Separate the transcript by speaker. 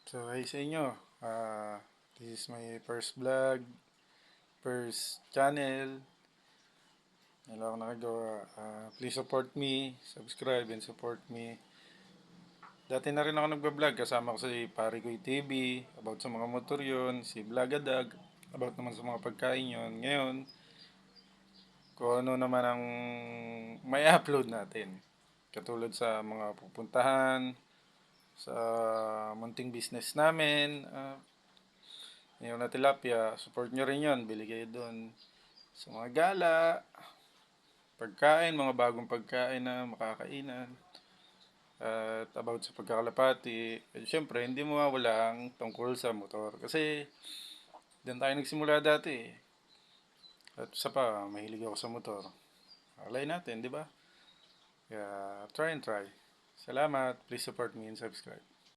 Speaker 1: So, hi sa inyo. This is my first vlog, first channel. Wala ako nakagawa. Please support me, subscribe and support me. Dati na rin ako nagbablog, kasama ko si Pare Koy TV, about sa mga motor yun, si Vlogadag, about naman sa mga pagkain yun. Ngayon, kung ano naman ang may upload natin. Katulad sa mga pupuntahan, sa munting business namin, yung na tilapia, support nyo rin yun. Bili kayo doon sa mga gala, pagkain, mga bagong pagkain na makakainan. At about sa pagkakalapati, syempre hindi mawawala ang tungkol sa motor. Kasi doon tayo nagsimula dati. At isa pa, mahilig ako sa motor. Alay natin, di ba? Kaya try and try. Salamat. Please support me and subscribe.